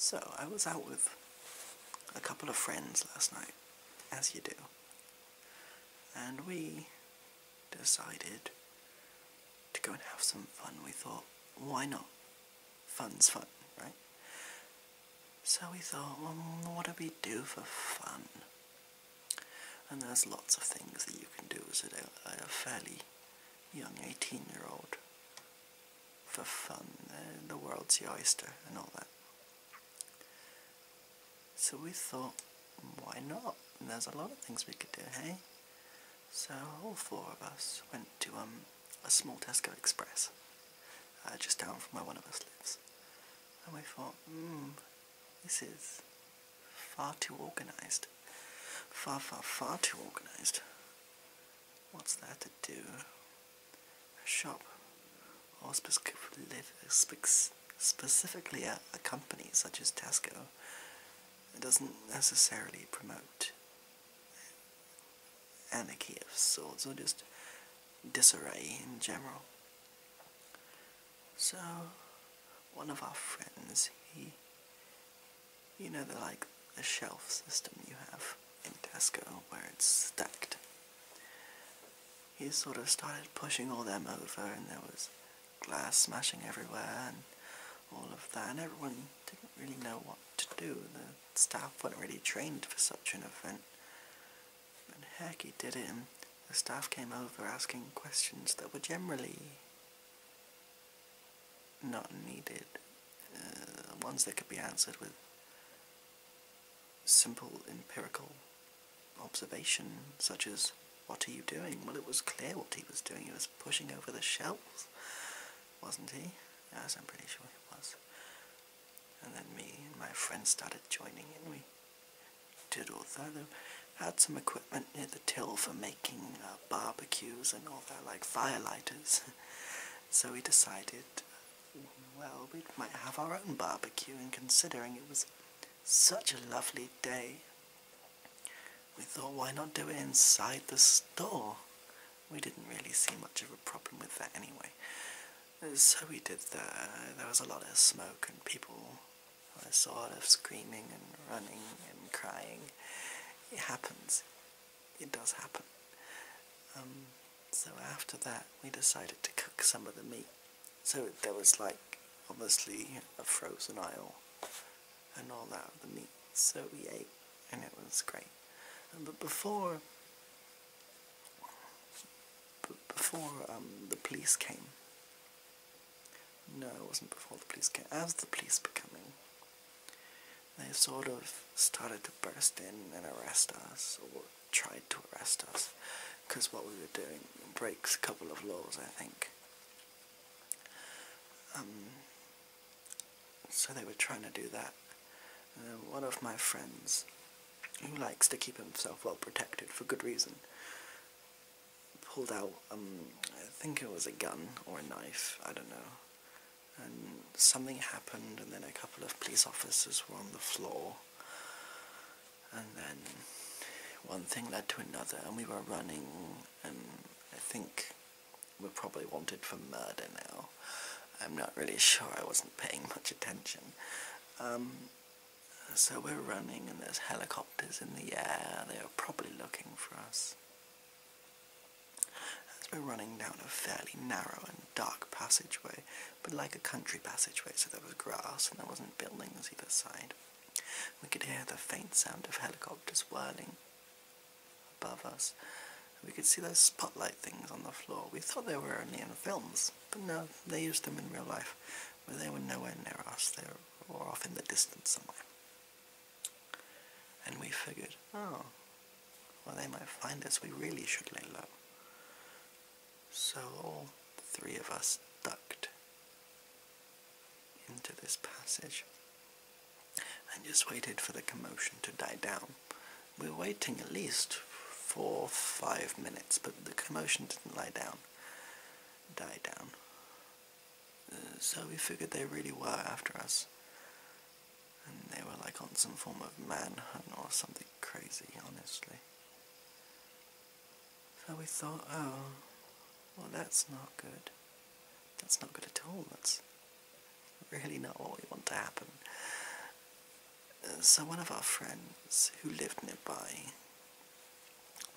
So, I was out with a couple of friends last night, as you do, and we decided to go and have some fun. We thought, why not? Fun's fun, right? So we thought, well, what do we do for fun? And there's lots of things that you can do as a fairly young 18-year-old for fun. The world's your oyster and all that. So we thought, why not? And there's a lot of things we could do, hey? So all four of us went to a small Tesco Express, just down from where one of us lives. And we thought, this is far too organised. Far too organised. What's there to do? A shop, or specifically a company such as Tesco, it doesn't necessarily promote anarchy of sorts, or just disarray in general. So, one of our friends, you know, the shelf system you have in Tesco, where it's stacked. He sort of started pushing all them over, and there was glass smashing everywhere, and all of that, and everyone didn't really know what to do. The staff weren't really trained for such an event. And heck, he did it, and the staff came over asking questions that were generally not needed. Ones that could be answered with simple empirical observation, such as, what are you doing? Well, it was clear what he was doing. He was pushing over the shelves, wasn't he? Yes, I'm pretty sure he was. And then me and my friend started joining in. We did all that. They had some equipment near the till for making barbecues and all that, like fire lighters. So we decided, well, we might have our own barbecue, and considering it was such a lovely day, we thought, why not do it inside the store? We didn't really see much of a problem with that anyway. So we did that. There was a lot of smoke, and people were sort of screaming and running and crying. It happens. It does happen. So after that, we decided to cook some of the meat. So there was, like, obviously a frozen aisle and all that of the meat. So we ate, and it was great. But before the police came, no, it wasn't before the police came, as the police were coming, they sort of started to burst in and arrest us, or tried to arrest us, because what we were doing breaks a couple of laws, I think. So they were trying to do that. One of my friends, who likes to keep himself well protected for good reason, pulled out, I think it was a gun or a knife, I don't know, and something happened, and then a couple of police officers were on the floor, and then one thing led to another, and we were running, and I think we're probably wanted for murder now. I'm not really sure, I wasn't paying much attention. So we're running, and there's helicopters in the air. They are probably looking for us. As we're running down a fairly narrow and dark passageway, but like a country passageway, so there was grass and there wasn't buildings either side, we could hear the faint sound of helicopters whirling above us. We could see those spotlight things on the floor. We thought they were only in films, but no, they used them in real life, but they were nowhere near us. They were off in the distance somewhere. And we figured, oh, well, they might find us. We really should lay low. So all three of us ducked into this passage and just waited for the commotion to die down. We were waiting at least 4 or 5 minutes, but the commotion didn't die down. So we figured they really were after us. And they were like on some form of manhunt or something crazy, honestly. So we thought, oh, well, that's not good. That's not good at all. That's really not what we want to happen. So one of our friends who lived nearby,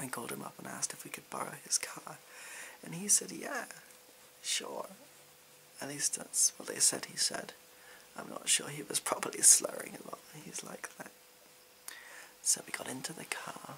we called him up and asked if we could borrow his car, and he said, yeah, sure. At least that's what they said he said. I'm not sure he was probably slurring a lot. He's like that. So we got into the car,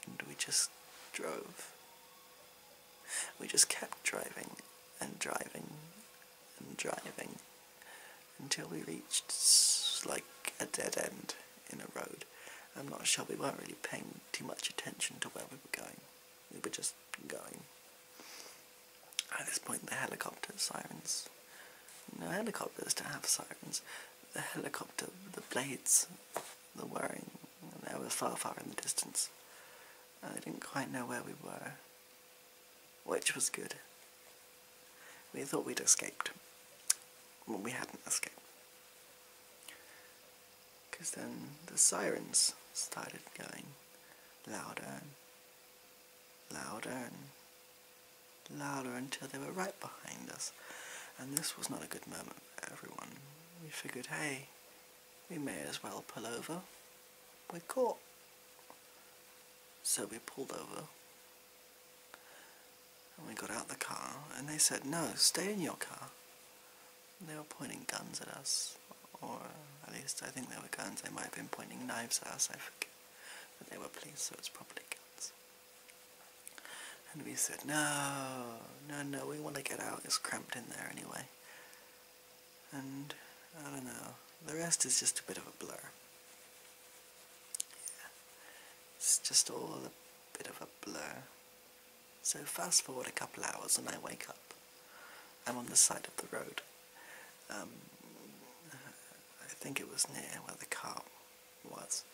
and we just drove. We just kept driving, and driving, and driving, until we reached, like, a dead end in a road. I'm not sure, we weren't really paying too much attention to where we were going. We were just going. At this point, the helicopter sirens. No, helicopters don't have sirens. The helicopter, the blades, the whirring, they were far, far in the distance. I didn't quite know where we were, which was good. We thought we'd escaped. Well, we hadn't escaped. Because then the sirens started going louder and louder and louder until they were right behind us. And this was not a good moment for everyone. We figured, hey, we may as well pull over. We're caught. So we pulled over. And we got out the car, and they said, no, stay in your car. And they were pointing guns at us. Or at least I think they were guns. They might have been pointing knives at us, I forget. But they were police, so it's probably guns. And we said, no, we want to get out. It's cramped in there anyway. And, I don't know, the rest is just a bit of a blur. Yeah, it's just all a bit of a blur. So fast forward a couple hours and I wake up. I'm on the side of the road. I think it was near where the car was.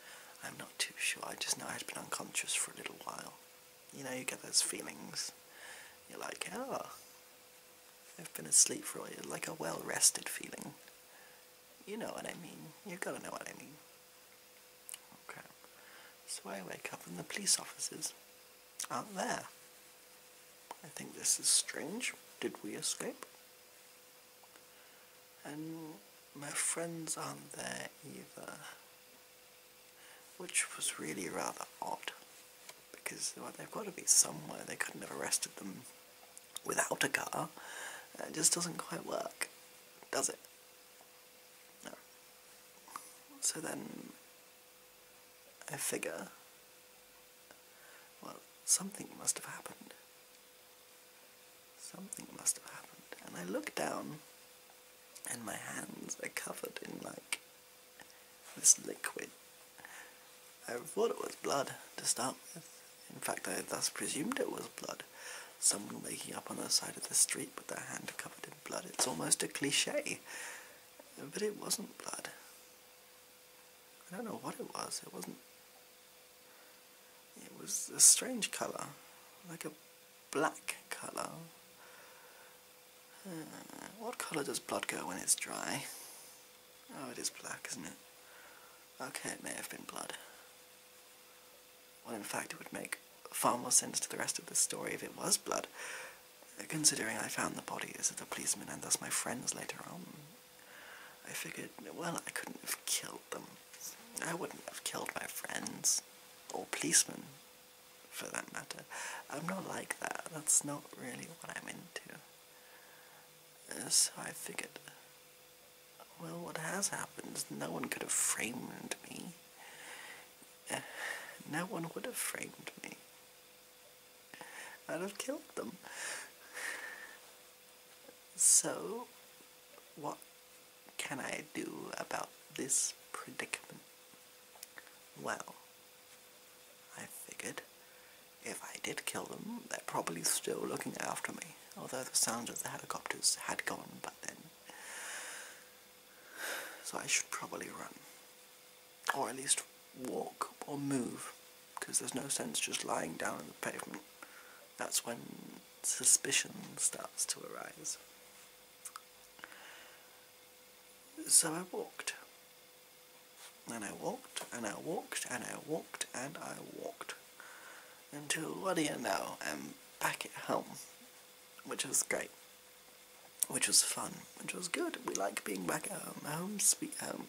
I'm not too sure. I just know I'd been unconscious for a little while. You know, you get those feelings. You're like, oh, I've been asleep for a while. Like a well-rested feeling. You know what I mean. You've got to know what I mean. Okay. So I wake up and the police officers aren't there. I think this is strange. Did we escape? And my friends aren't there either. Which was really rather odd. Because, well, they've got to be somewhere. They couldn't have arrested them without a car. It just doesn't quite work, does it? No. So then I figure, well, something must have happened. Something must have happened. And I look down, and my hands are covered in, like, this liquid. I thought it was blood to start with. In fact, I thus presumed it was blood. Someone waking up on the side of the street with their hand covered in blood. It's almost a cliche. But it wasn't blood. I don't know what it was. It wasn't... It was a strange colour. Like a black colour. What colour does blood go when it's dry? Oh, it is black, isn't it? Okay, it may have been blood. Well, in fact, it would make far more sense to the rest of the story if it was blood, considering I found the bodies of the policemen and thus my friends later on. I figured, well, I couldn't have killed them. I wouldn't have killed my friends, or policemen, for that matter. I'm not like that. That's not really what I'm into. So I figured, well, what has happened is no one could have framed me. No one would have framed me. I'd have killed them. So, what can I do about this predicament? Well, I figured if I did kill them, they're probably still looking after me, although the sound of the helicopters had gone by then. So I should probably run. Or at least walk or move, because there's no sense just lying down on the pavement. That's when suspicion starts to arise. So I walked. And I walked, and I walked, and I walked, and I walked. Until, what do you know, I'm back at home. Which was great. Which was fun. Which was good. We like being back at home. Home sweet home.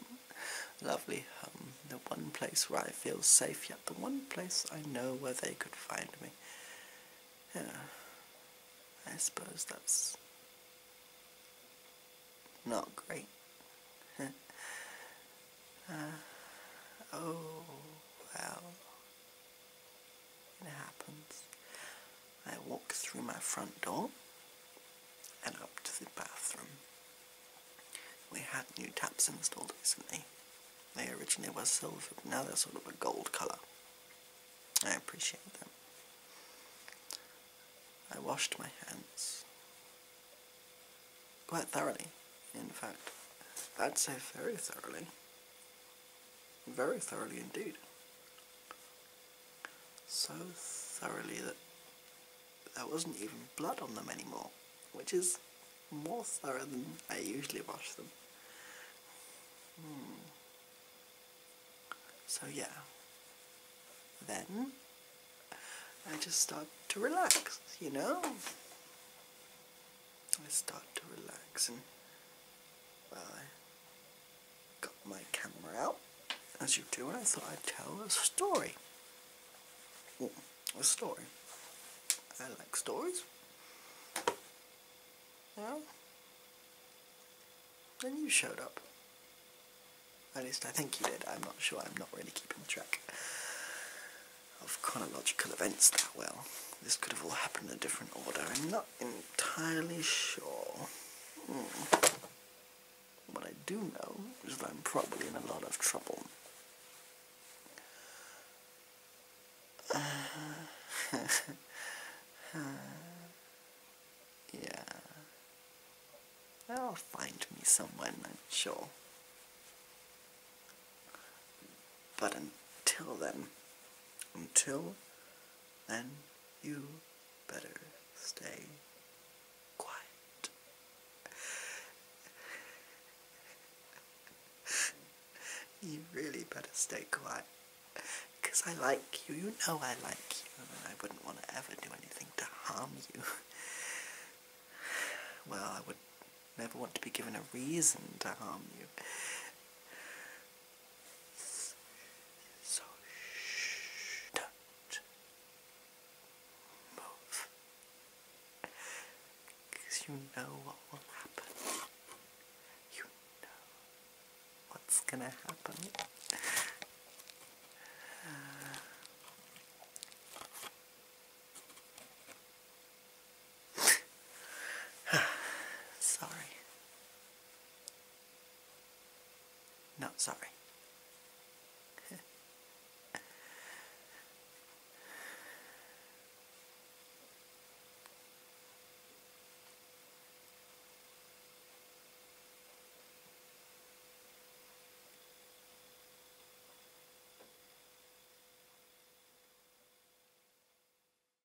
lovely home, the one place where I feel safe, yet the one place I know where they could find me. Yeah, I suppose that's not great. Oh, well, it happens. I walk through my front door and up to the bathroom. We had new taps installed recently. They originally were silver, but now they're sort of a gold colour. I appreciate them. I washed my hands quite thoroughly, in fact. I'd say very thoroughly. Very thoroughly indeed. So thoroughly that there wasn't even blood on them anymore, which is more thorough than I usually wash them. So yeah, then I just start to relax, you know? I start to relax and, well, I got my camera out, as you do, and I thought I'd tell a story. A story. I like stories. Yeah. Then you showed up. At least I think you did. I'm not sure. I'm not really keeping track of chronological events that well. This could have all happened in a different order. I'm not entirely sure. What I do know is that I'm probably in a lot of trouble. Yeah. I'll find me someone, I'm sure. But until then, you better stay quiet. You really better stay quiet. Because I like you. You know I like you. And I wouldn't want to ever do anything to harm you. Well, I would never want to be given a reason to harm you. So, shh, don't move. Because you know what will happen. You know what's gonna happen. Sorry. Not sorry.